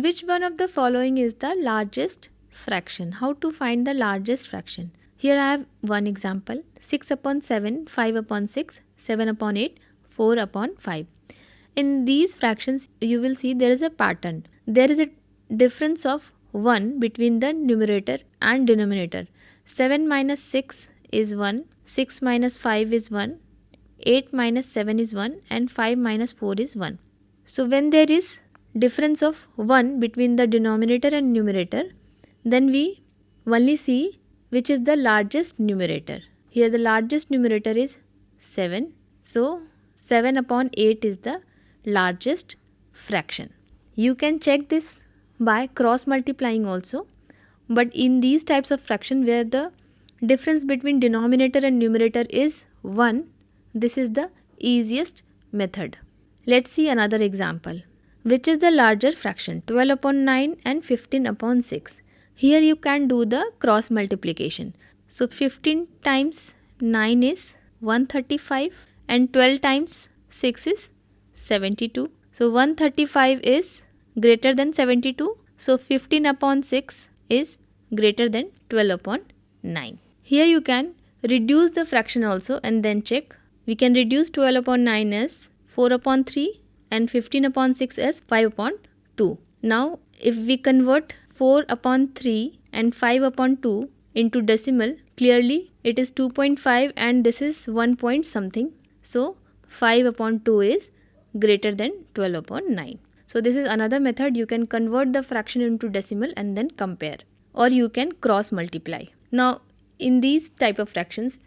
Which one of the following is the largest fraction? How to find the largest fraction? Here I have one example. 6 upon 7, 5 upon 6, 7 upon 8, 4 upon 5. In these fractions, you will see there is a pattern. There is a difference of 1 between the numerator and denominator. 7 minus 6 is 1, 6 minus 5 is 1, 8 minus 7 is 1 and 5 minus 4 is 1. So when there is difference of 1 between the denominator and numerator, then we only see which is the largest numerator. Here the largest numerator is 7. So 7 upon 8 is the largest fraction. You can check this by cross multiplying also, but in these types of fraction where the difference between denominator and numerator is 1, this is the easiest method. Let's see another example. Which is the larger fraction? 12 upon 9 and 15 upon 6. Here you can do the cross multiplication. So 15 times 9 is 135 and 12 times 6 is 72. So 135 is greater than 72. So 15 upon 6 is greater than 12 upon 9. Here you can reduce the fraction also and then check. We can reduce 12 upon 9 as 4 upon 3 and 15 upon 6 as 5 upon 2. Now if we convert 4 upon 3 and 5 upon 2 into decimal, clearly it is 2.5 and this is 1 point something. So 5 upon 2 is greater than 12 upon 9. So this is another method. You can convert the fraction into decimal and then compare, or you can cross multiply. Now in these type of fractions,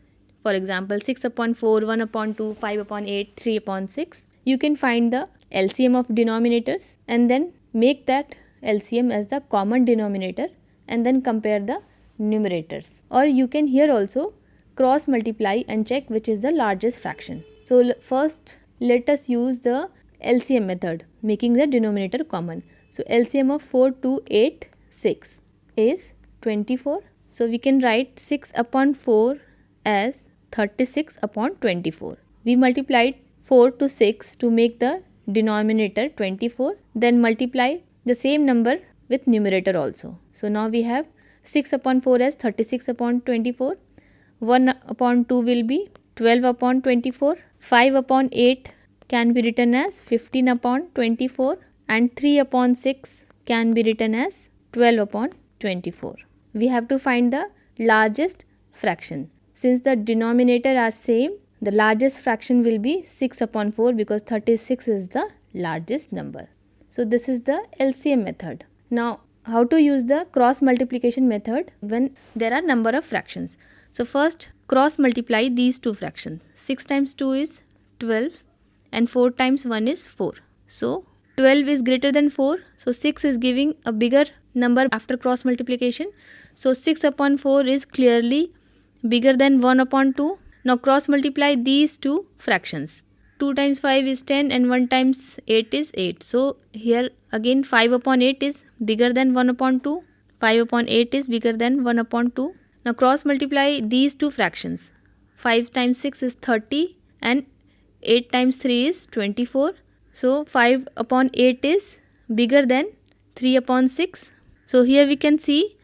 for example 6 upon 4, 1 upon 2, 5 upon 8, 3 upon 6, you can find the LCM of denominators and then make that LCM as the common denominator and then compare the numerators. Or you can here also cross multiply and check which is the largest fraction. So first let us use the LCM method, making the denominator common. So LCM of 4, 2, 8, 6 is 24. So we can write 6 upon 4 as 36 upon 24. We multiplied 4 to 6 to make the denominator 24. Then multiply the same number with numerator also. So now we have 6 upon 4 as 36 upon 24. 1 upon 2 will be 12 upon 24. 5 upon 8 can be written as 15 upon 24. And 3 upon 6 can be written as 12 upon 24. We have to find the largest fraction. Since the denominator are same, the largest fraction will be 6 upon 4 because 36 is the largest number. So this is the LCM method. Now how to use the cross multiplication method when there are number of fractions. So first cross multiply these two fractions. 6 times 2 is 12 and 4 times 1 is 4. So 12 is greater than 4. So 6 is giving a bigger number after cross multiplication. So 6 upon 4 is clearly bigger than 1 upon 2. Now cross multiply these two fractions. 2 times 5 is 10 and 1 times 8 is 8. So here again 5 upon 8 is bigger than 1 upon 2. 5 upon 8 is bigger than 1 upon 2. Now cross multiply these two fractions. 5 times 6 is 30 and 8 times 3 is 24. So 5 upon 8 is bigger than 3 upon 6. So here we can see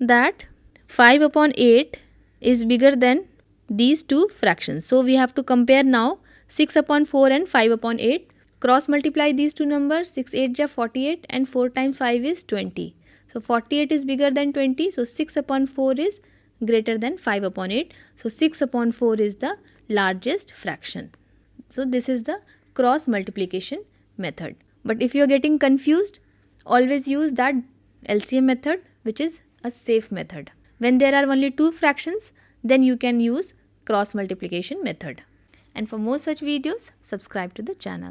that 5 upon 8 is bigger than these two fractions. So we have to compare now 6 upon 4 and 5 upon 8. Cross multiply these two numbers. 6 8 ja 48 and 4 times 5 is 20. So 48 is bigger than 20. So 6 upon 4 is greater than 5 upon 8. So 6 upon 4 is the largest fraction. So this is the cross multiplication method. But if you are getting confused, always use that LCM method, which is a safe method. When there are only two fractions, then you can use cross multiplication method. And for more such videos, subscribe to the channel.